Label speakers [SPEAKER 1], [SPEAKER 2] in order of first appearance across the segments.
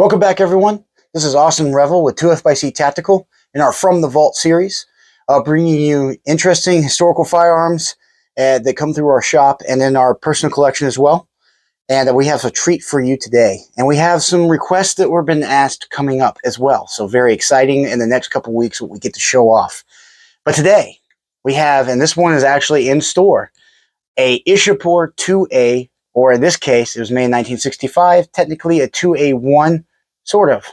[SPEAKER 1] Welcome back, everyone. This is Austin Revel with 2FC Tactical in our From the Vault series, bringing you interesting historical firearms that come through our shop and in our personal collection as well. And we have a treat for you today. And we have some requests that were been asked coming up as well. So very exciting in the next couple weeks what we get to show off. But today we have, and this one is actually in store, a Ishapore 2A, or in this case, it was made in 1965, technically a 2A1, sort of.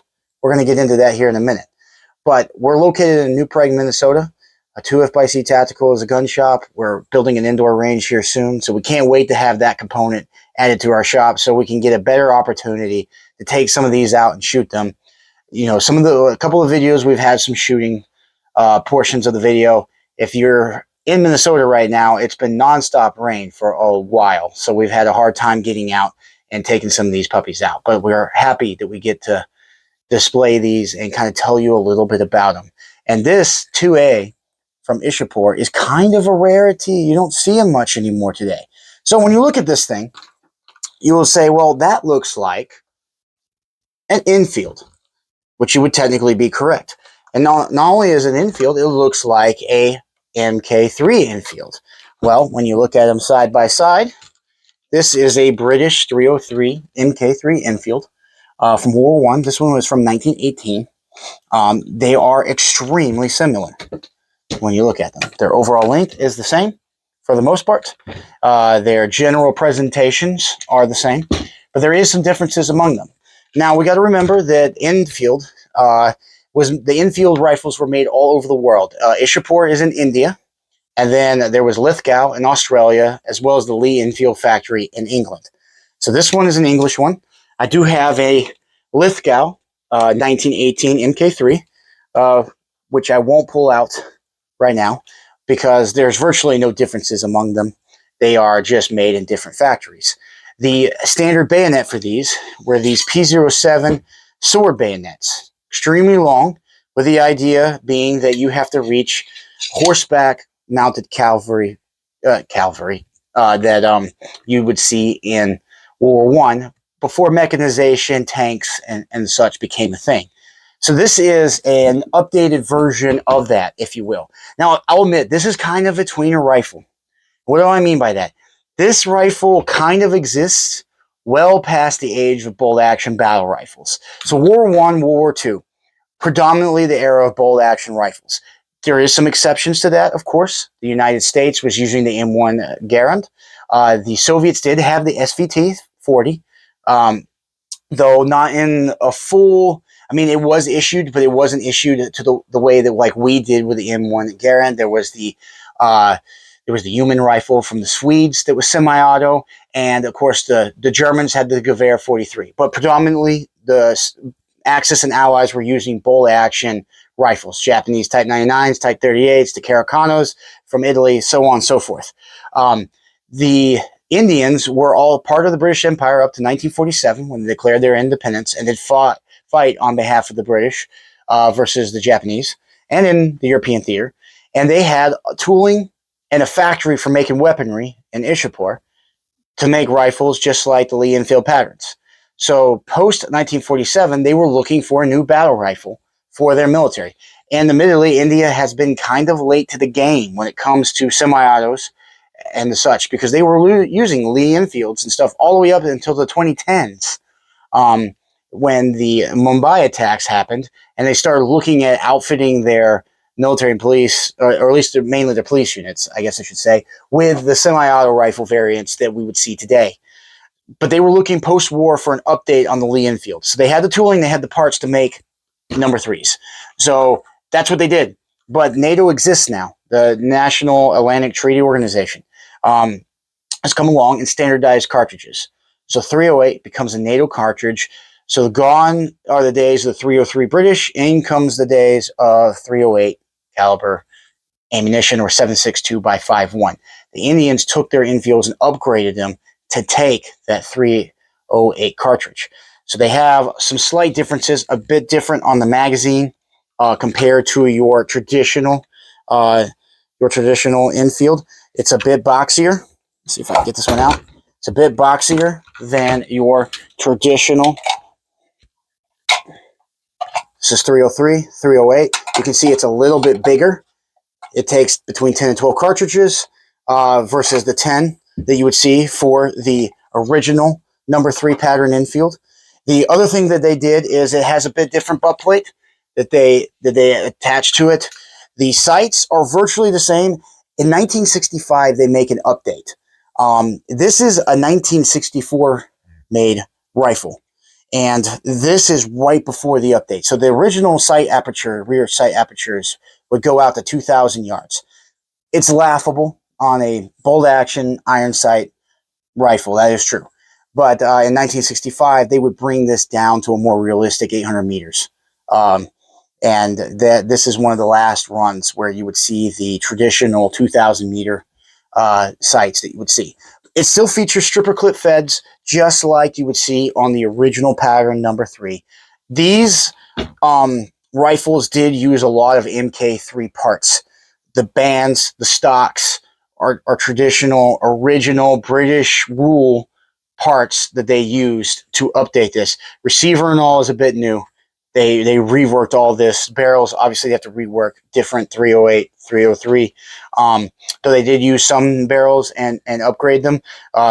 [SPEAKER 1] We're going to get into that here in a minute. But we're located in New Prague, Minnesota. A 2FC Tactical is a gun shop. We're building an indoor range here soon, so we can't wait to have that component added to our shop so we can get a better opportunity to take some of these out and shoot them. You know, a couple of videos we've had some shooting portions of the video. If you're in Minnesota right now, it's been nonstop rain for a while, so we've had a hard time getting out and taking some of these puppies out. But we're happy that we get to display these and kind of tell you a little bit about them. And this 2A from Ishapore is kind of a rarity. You don't see them much anymore today. So when you look at this thing, you will say, well, that looks like an Enfield, which you would technically be correct. And not only is it an Enfield, it looks like a MK3 Enfield. Well, when you look at them side by side, this is a British 303 MK3 Enfield from World War I. This one was from 1918. They are extremely similar when you look at them. Their overall length is the same for the most part. Their general presentations are the same, but there is some differences among them. Now, we got to remember that Enfield the Enfield rifles were made all over the world. Ishapore is in India. And then there was Lithgow in Australia, as well as the Lee-Enfield factory in England. So this one is an English one. I do have a Lithgow 1918 MK3, which I won't pull out right now because there's virtually no differences among them. They are just made in different factories. The standard bayonet for these were these P07 sword bayonets, extremely long, with the idea being that you have to reach horseback mounted cavalry that you would see in World War I before mechanization, tanks, and such became a thing. So this is an updated version of that, if you will. Now, I'll admit, this is kind of a tweener rifle. What do I mean by that? This rifle kind of exists well past the age of bolt-action battle rifles. So World War I, World War II, predominantly the era of bolt-action rifles. There is some exceptions to that, of course. The United States was using the M1 Garand. The Soviets did have the SVT-40, though not in a full... I mean, it was issued, but it wasn't issued to the way that like we did with the M1 Garand. There was the human rifle from the Swedes that was semi-auto, and of course the Germans had the Gewehr 43. But predominantly the Axis and Allies were using bolt-action rifles, Japanese Type 99s, Type 38s, the Caracanos from Italy, so on and so forth. The Indians were all part of the British Empire up to 1947 when they declared their independence and did fight on behalf of the British versus the Japanese and in the European theater. And they had tooling and a factory for making weaponry in Ishapore to make rifles just like the Lee-Enfield patterns. So post-1947, they were looking for a new battle rifle for their military. And admittedly, India has been kind of late to the game when it comes to semi-autos and such, because they were using Lee-Enfields and stuff all the way up until the 2010s when the Mumbai attacks happened, and they started looking at outfitting their military and police, or at least mainly the police units, I guess I should say, with the semi-auto rifle variants that we would see today. But they were looking post-war for an update on the Lee-Enfield. So they had the tooling, they had the parts to make number 3s. So that's what they did. But NATO exists now. The National Atlantic Treaty Organization has come along and standardized cartridges. So 308 becomes a NATO cartridge. So gone are the days of the 303 British. In comes the days of 308 caliber ammunition, or 7.62 by 5.1. The Indians took their Enfields and upgraded them to take that 308 cartridge. So they have some slight differences, a bit different on the magazine compared to your traditional Enfield. It's a bit boxier. Let's see if I can get this one out. It's a bit boxier than your traditional This is 303, 308. You can see it's a little bit bigger. It takes between 10 and 12 cartridges versus the 10 that you would see for the original number 3 pattern Enfield. The other thing that they did is it has a bit different butt plate that they attach to it. The sights are virtually the same. In 1965, they make an update. This is a 1964 made rifle. And this is right before the update. So the original sight aperture, rear sight apertures, would go out to 2,000 yards. It's laughable on a bolt action iron sight rifle. That is true. But in 1965, they would bring this down to a more realistic 800 meters. And this is one of the last runs where you would see the traditional 2,000 meter sights that you would see. It still features stripper clip feds, just like you would see on the original pattern number 3. These rifles did use a lot of MK3 parts. The bands, the stocks are traditional, original British rule parts that they used to update this. Receiver and all is a bit new. They reworked all this. Barrels, obviously, they have to rework different 308, 303. So they did use some barrels and upgrade them.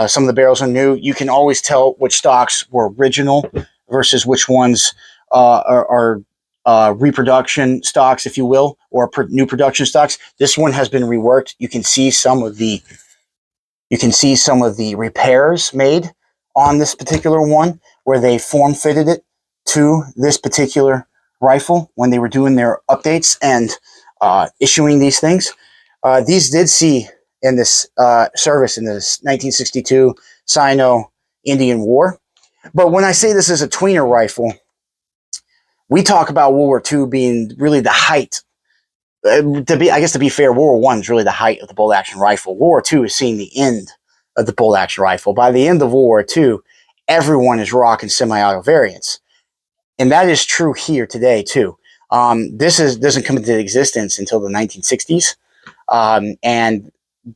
[SPEAKER 1] Some of the barrels are new. You can always tell which stocks were original versus which ones are reproduction stocks, if you will, or new production stocks. This one has been reworked. You can see some of the repairs made on this particular one where they form fitted it to this particular rifle when they were doing their updates and issuing these things. These did see in this service in this 1962 Sino-Indian War. But when I say this is a tweener rifle, we talk about World War II being really the height. To be fair, World War I is really the height of the bolt action rifle. World War II is seeing the end of the bolt action rifle. By the end of World War II, everyone is rocking semi-auto variants. And that is true here today, too. This doesn't come into existence until the 1960s. And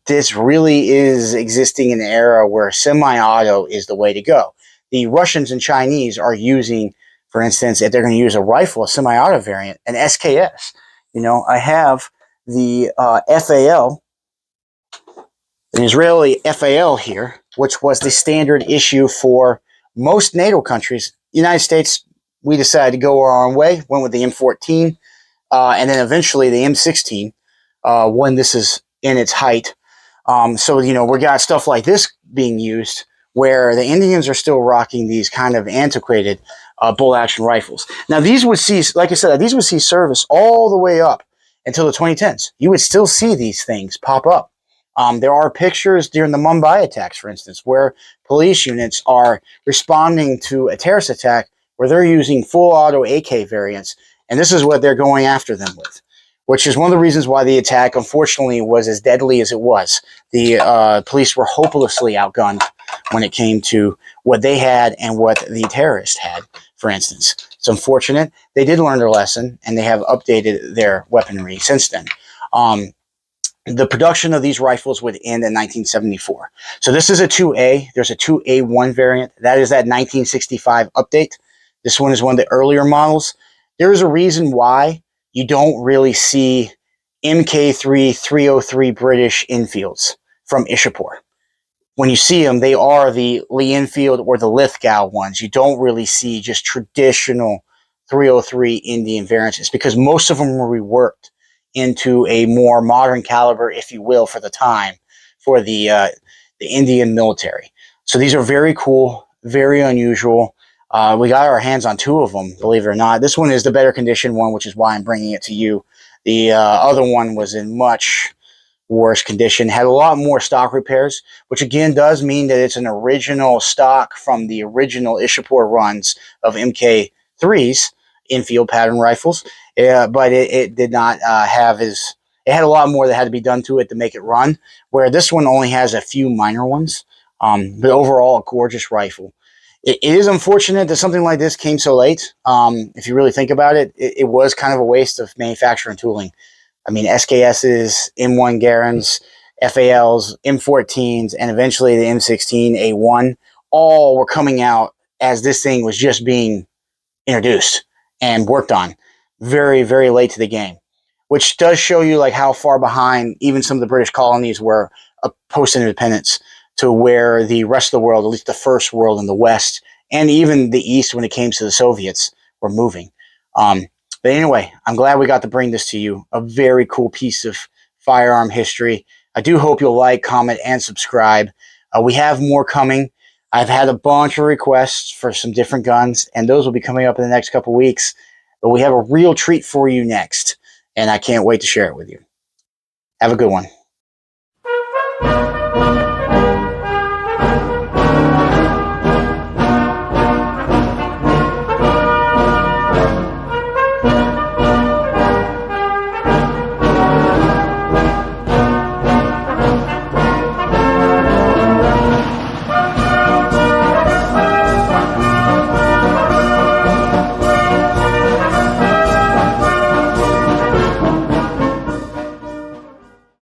[SPEAKER 1] this really is existing in an era where semi-auto is the way to go. The Russians and Chinese are using, for instance, if they're going to use a rifle, a semi-auto variant, an SKS. I have the FAL, an Israeli FAL here, which was the standard issue for most NATO countries. United States, we decided to go our own way, went with the M14, and then eventually the M16 when this is in its height. So, we got stuff like this being used where the Indians are still rocking these kind of antiquated bolt action rifles. Now, these would see, like I said, these would see service all the way up until the 2010s. You would still see these things pop up. There are pictures during the Mumbai attacks, for instance, where police units are responding to a terrorist attack where they're using full auto AK variants, and this is what they're going after them with, which is one of the reasons why the attack, unfortunately, was as deadly as it was. The police were hopelessly outgunned when it came to what they had and what the terrorists had, for instance. It's unfortunate. They did learn their lesson, and they have updated their weaponry since then. The production of these rifles would end in 1974. So this is a 2A. There's a 2A1 variant. That is that 1965 update. This one is one of the earlier models. There is a reason why you don't really see MK3 303 British Enfields from Ishapore. When you see them, they are the Lee-Enfield or the Lithgow ones. You don't really see just traditional 303 Indian variants. It's because most of them were reworked into a more modern caliber, if you will, for the time, for the Indian military. So these are very cool, very unusual. We got our hands on 2 of them, believe it or not. This one is the better condition one, which is why I'm bringing it to you. The other one was in much worse condition, had a lot more stock repairs, which again does mean that it's an original stock from the original Ishapore runs of MK3s, Enfield pattern rifles. But it did not have it had a lot more that had to be done to it to make it run, where this one only has a few minor ones. But overall, a gorgeous rifle. It is unfortunate that something like this came so late. If you really think about it, it was kind of a waste of manufacturing tooling. I mean, SKSs, M1 Garands, FALs, M14s, and eventually the M16A1 all were coming out as this thing was just being introduced. and worked on very, very late to the game, which does show you like how far behind even some of the British colonies were post-independence to where the rest of the world, at least the first world in the West, and even the East when it came to the Soviets, were moving. But anyway, I'm glad we got to bring this to you. A very cool piece of firearm history. I do hope you'll like, comment, and subscribe. We have more coming. I've had a bunch of requests for some different guns, and those will be coming up in the next couple weeks. But we have a real treat for you next, and I can't wait to share it with you. Have a good one.